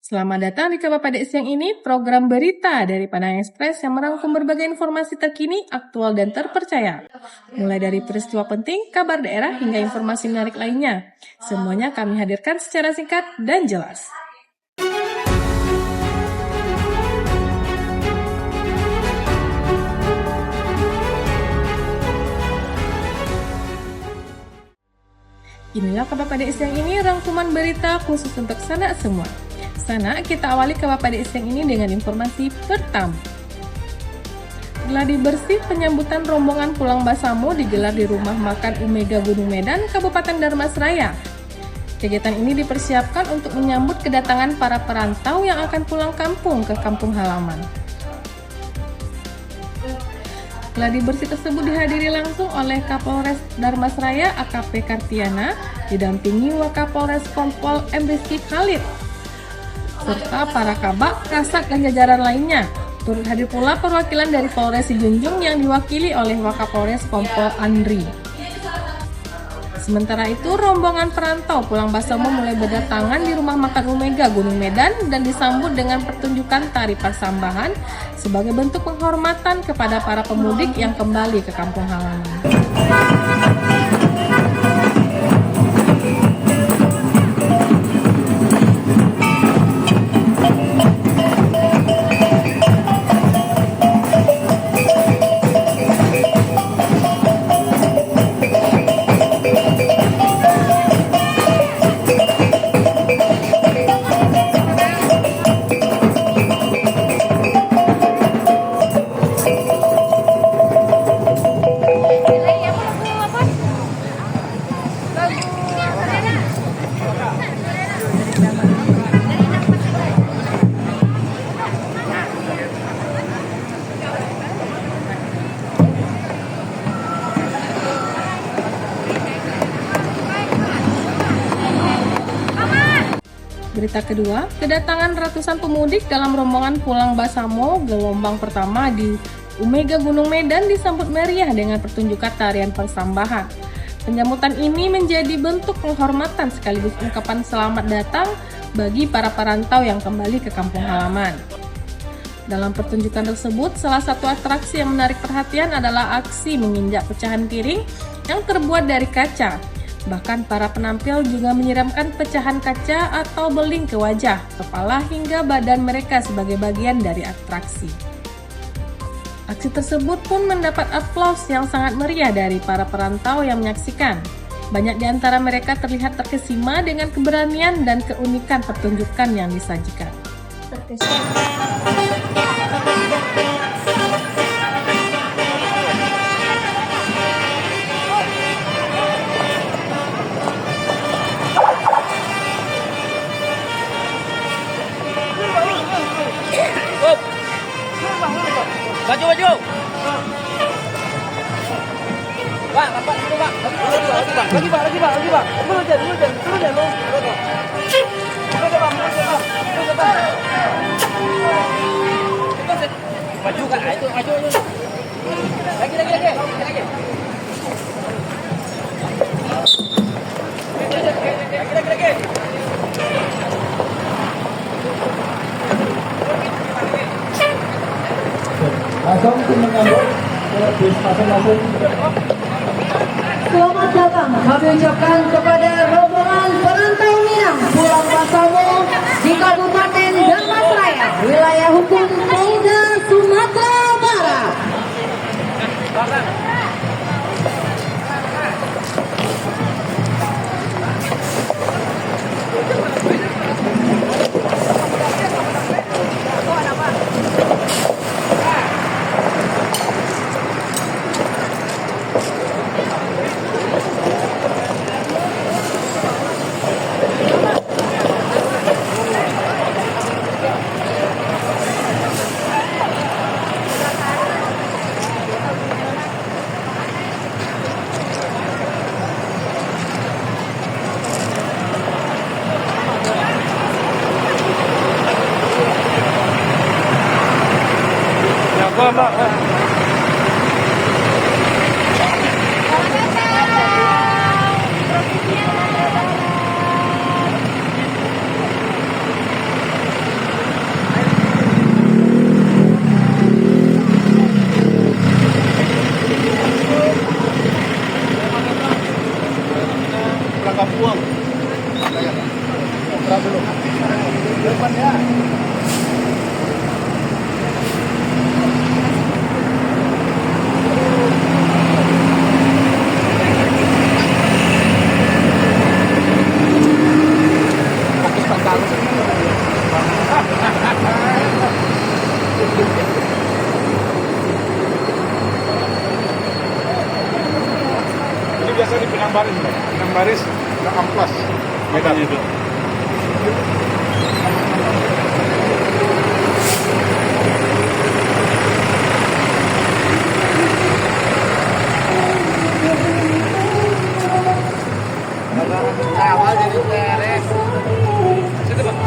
Selamat datang di Kabar Pada Siang ini, program berita dari Padang Express yang merangkum berbagai informasi terkini, aktual, dan terpercaya. Mulai dari peristiwa penting, kabar daerah, hingga informasi menarik lainnya. Semuanya kami hadirkan secara singkat dan jelas. Inilah Kabar Pada Siang ini, rangkuman berita khusus untuk Sanak semua. Sana, kita awali Kabar Pada Siang ini dengan informasi pertama. Gladi bersih penyambutan rombongan pulang Basamo digelar di Rumah Makan Umega Gunung Medan, Kabupaten Dharmasraya. Kegiatan ini dipersiapkan untuk menyambut kedatangan para perantau yang akan pulang kampung ke kampung halaman. Gladi bersih tersebut dihadiri langsung oleh Kapolres Dharmasraya AKP Kartiana, didampingi Wakapolres Kompol M. Rizky Khalid, serta para kabak, kasat, dan jajaran lainnya. Turut hadir pula perwakilan dari Polres Sijunjung yang diwakili oleh Wakapolres Kompol Andri. Sementara itu, rombongan perantau pulang Basamo mulai berdatangan di Rumah Makan Umega Gunung Medan dan disambut dengan pertunjukan tari persambahan sebagai bentuk penghormatan kepada para pemudik yang kembali ke kampung halaman. Berita kedua, kedatangan ratusan pemudik dalam rombongan pulang Basamo gelombang pertama di Umega Gunung Medan disambut meriah dengan pertunjukan tarian persambahan. Penyambutan ini menjadi bentuk penghormatan sekaligus ungkapan selamat datang bagi para perantau yang kembali ke kampung halaman. Dalam pertunjukan tersebut, salah satu atraksi yang menarik perhatian adalah aksi menginjak pecahan piring yang terbuat dari kaca. Bahkan para penampil juga menyiramkan pecahan kaca atau beling ke wajah, kepala, hingga badan mereka sebagai bagian dari atraksi. Aksi tersebut pun mendapat aplaus yang sangat meriah dari para perantau yang menyaksikan. Banyak di antara mereka terlihat terkesima dengan keberanian dan keunikan pertunjukan yang disajikan. Maju. Pak, Bapak dulu, Pak. Lagi, Pak. Dulu aja lu. Maju kan, itu maju lu. Lagi. Lagi. Langsung menyambut bis masing-masing. Selamat datang kami ucapkan kepada rombongan perantau Minang pulang Basamo di Kabupaten Dharmasraya, wilayah hukum Polda Sumatera Barat. Depan ya. Ini biasa di Pinang Baris, Pak. Pinang Baris, Amplas, Medan itu. Awal jadi beres. Sini, Pak.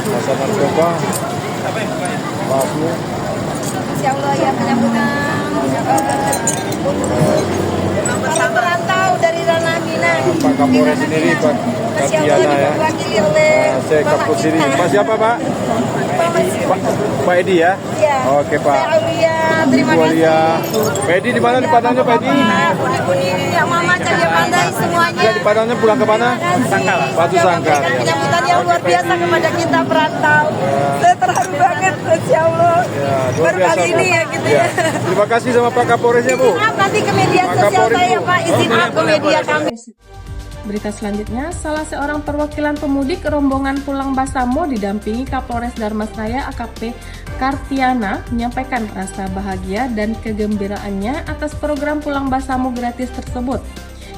Masa narkoba, maafnya. Insya Allah ya penyambutan para perantau dari Ranah Minang. Pak Kapolres sendiri, Pak Masya Allah Katiana ya. diwakili oleh Saya Bapak Kapolres sini. kita. Pak siapa, Pak? Pak Edi ya? Iya. Oke, Pak. Saya Aulia, terima Bu kasih. Alia. Pak Edi di mana di Padangnya, Pak Edi? Kuning-kuning yang Mama Celia Pandai semuanya. Ya, di Padangnya pulang ke mana? Sangkal. Batu Sangkal. Memberikan Ya. penyambutan yang luar biasa kepada kita perantau. Saya terharu banget, Masya Allah. Ya, luar Baru biasa, kali Bu. ini ya gitu Ya. ya. Terima kasih sama Pak Kapolresnya, Bu. Izin up nanti ke media Pak sosial Kapolri, saya Bu. Pak, izin up ke media kami. Berita selanjutnya, salah seorang perwakilan pemudik rombongan pulang Basamo didampingi Kapolres Darmasraya AKP Kartiana menyampaikan rasa bahagia dan kegembiraannya atas program pulang Basamo gratis tersebut.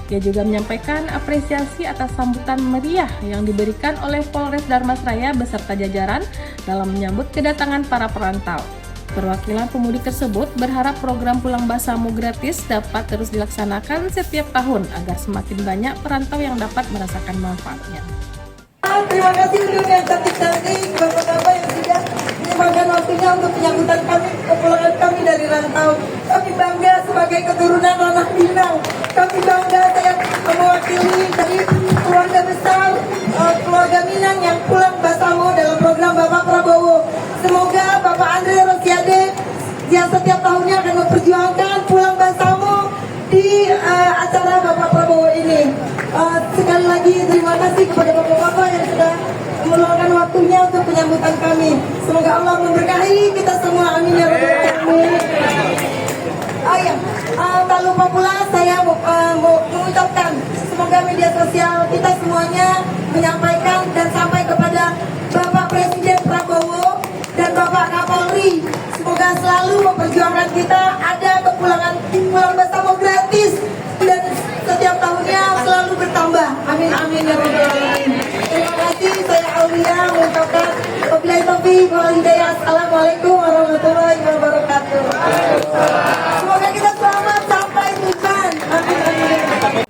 Ia juga menyampaikan apresiasi atas sambutan meriah yang diberikan oleh Polres Darmasraya beserta jajaran dalam menyambut kedatangan para perantau. Perwakilan pemudik tersebut berharap program pulang Basamo gratis dapat terus dilaksanakan setiap tahun agar semakin banyak perantau yang dapat merasakan manfaatnya. Terima kasih untuk yang cantik-cantik, bapak-bapak yang sudah menyempatkan waktunya untuk penyambutan kami, kepulangan kami dari rantau. Kami bangga sebagai keturunan Ranah Minang. Kami bangga saya mewakili dari keluarga besar, keluarga Minang yang pulang Basamo dalam program Bapak Prabowo. Semoga Bapak Andre Rosiade yang setiap tahunnya akan memperjuangkan pulang Basamo di acara Bapak Prabowo ini. Sekali lagi terima kasih kepada bapak-bapak yang sudah meluangkan waktunya untuk penyambutan kami. Semoga Allah memberkahi kita semua. Amin ya rabbal alamin. Oh ya, tak lupa pula saya mau mengucapkan semoga media sosial kita semuanya menyampaikan dan sampai kepada Bapak Presiden Prabowo dan Bapak Kapolri. Semoga selalu memperjuangkan kita ada kepulangan pulang bersama gratis dan setiap tahunnya selalu bertambah. Amin amin ya rabbal alamin. Terima kasih, saya Aulia mengucapkan wabillahi taufiq wal hidayah. Assalamualaikum warahmatullahi wabarakatuh. Semoga kita selamat sampai tujuan. Amin amin.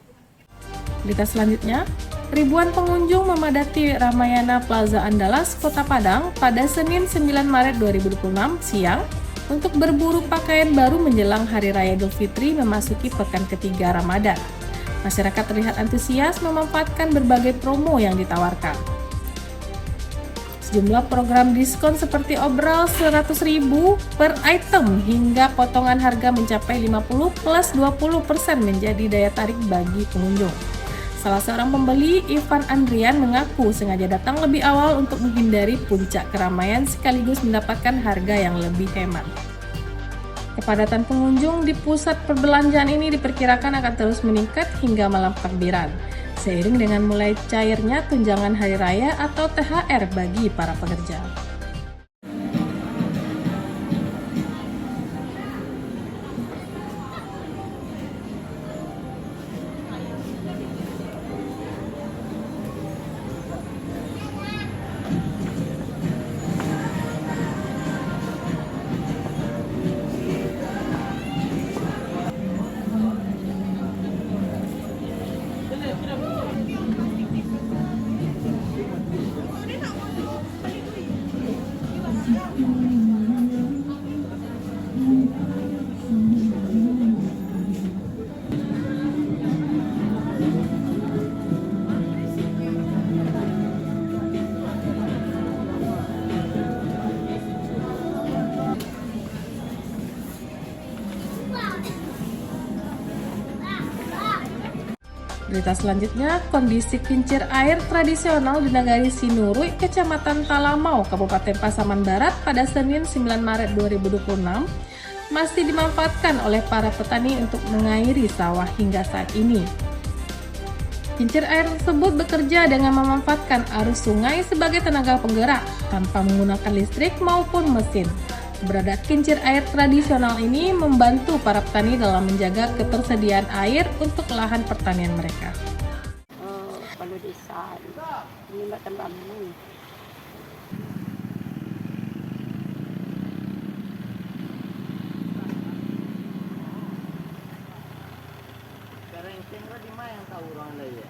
Berita selanjutnya, ribuan pengunjung memadati Ramayana Plaza Andalas, Kota Padang pada Senin 9 Maret 2026 siang untuk berburu pakaian baru menjelang Hari Raya Idul Fitri memasuki pekan ketiga Ramadan. Masyarakat terlihat antusias memanfaatkan berbagai promo yang ditawarkan. Sejumlah program diskon seperti obral 100.000 per item hingga potongan harga mencapai 50 plus 20% menjadi daya tarik bagi pengunjung. Salah seorang pembeli, Ivan Andrian, mengaku sengaja datang lebih awal untuk menghindari puncak keramaian sekaligus mendapatkan harga yang lebih hemat. Kepadatan pengunjung di pusat perbelanjaan ini diperkirakan akan terus meningkat hingga malam takbiran, seiring dengan mulai cairnya tunjangan hari raya atau THR bagi para pekerja. Berita selanjutnya, kondisi kincir air tradisional di Nagari Sinurui, Kecamatan Talamau, Kabupaten Pasaman Barat pada Senin 9 Maret 2026 masih dimanfaatkan oleh para petani untuk mengairi sawah hingga saat ini. Kincir air tersebut bekerja dengan memanfaatkan arus sungai sebagai tenaga penggerak tanpa menggunakan listrik maupun mesin. Keberadaan kincir air tradisional ini membantu para petani dalam menjaga ketersediaan air untuk lahan pertanian mereka. Kalau desa ini makan bambu. Sekarang yang tinggal di mana yang tahu orang lain ya?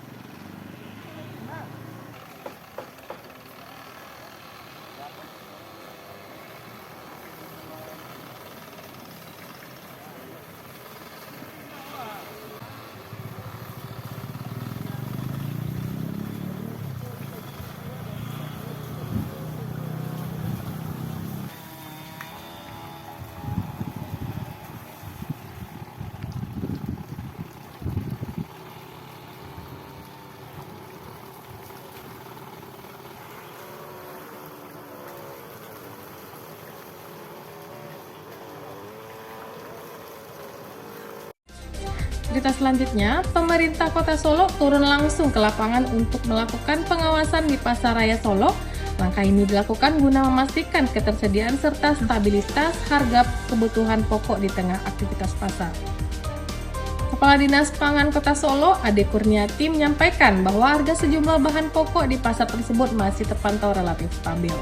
Berita selanjutnya, pemerintah Kota Solo turun langsung ke lapangan untuk melakukan pengawasan di Pasar Raya Solo. Langkah ini dilakukan guna memastikan ketersediaan serta stabilitas harga kebutuhan pokok di tengah aktivitas pasar. Kepala Dinas Pangan Kota Solo, Ade Kurniati, menyampaikan bahwa harga sejumlah bahan pokok di pasar tersebut masih terpantau relatif stabil.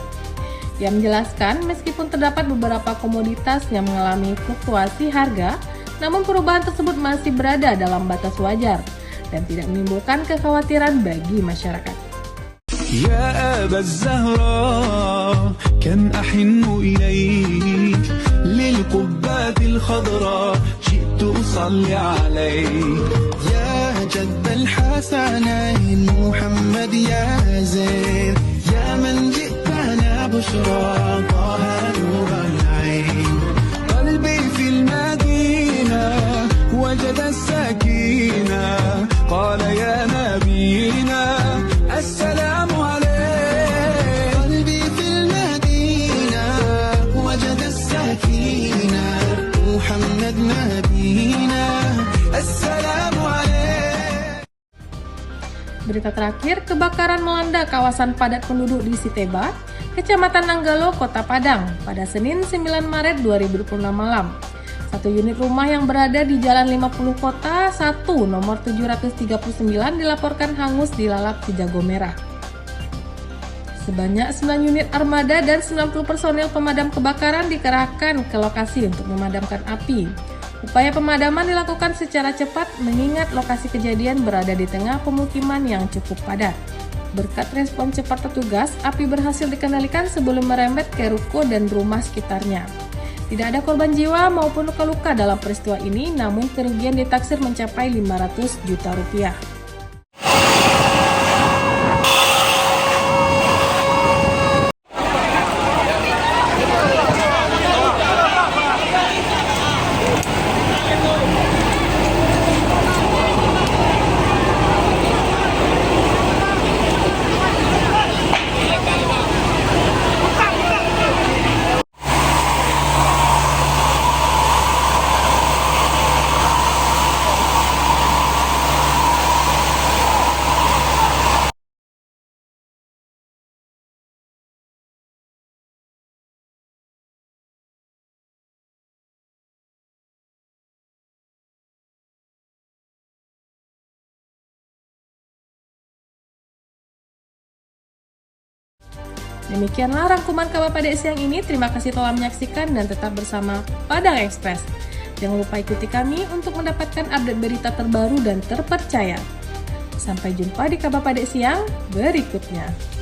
Ia menjelaskan meskipun terdapat beberapa komoditas yang mengalami fluktuasi harga, namun perubahan tersebut masih berada dalam batas wajar dan tidak menimbulkan kekhawatiran bagi masyarakat. يا أبا الزهراء كم أحن إليك للقبات الخضراء جئت أصلي عليك يا جد الحسنين محمد يا زين يا من جئتنا بشرى طه نور العين قلبي في المدينة وجد السكينة قال يا نبينا السلام عليك قلبي في المدينة وجد السكينة محمد نبينا السلام عليك. Berita terakhir, kebakaran melanda kawasan padat penduduk di Siteba, Kecamatan Nanggalo, Kota Padang pada Senin 9 Maret 2026 malam. Satu unit rumah yang berada di Jalan 50 Kota 1 nomor 739 dilaporkan hangus dilalap si jago merah. Sebanyak 9 unit armada dan 90 personel pemadam kebakaran dikerahkan ke lokasi untuk memadamkan api. Upaya pemadaman dilakukan secara cepat mengingat lokasi kejadian berada di tengah pemukiman yang cukup padat. Berkat respon cepat petugas, api berhasil dikendalikan sebelum merembet ke ruko dan rumah sekitarnya. Tidak ada korban jiwa maupun luka-luka dalam peristiwa ini, namun kerugian ditaksir mencapai 500 juta rupiah. Demikianlah rangkuman kabar pada siang ini. Terima kasih telah menyaksikan dan tetap bersama Padang Express. Jangan lupa ikuti kami untuk mendapatkan update berita terbaru dan terpercaya. Sampai jumpa di kabar pada siang berikutnya.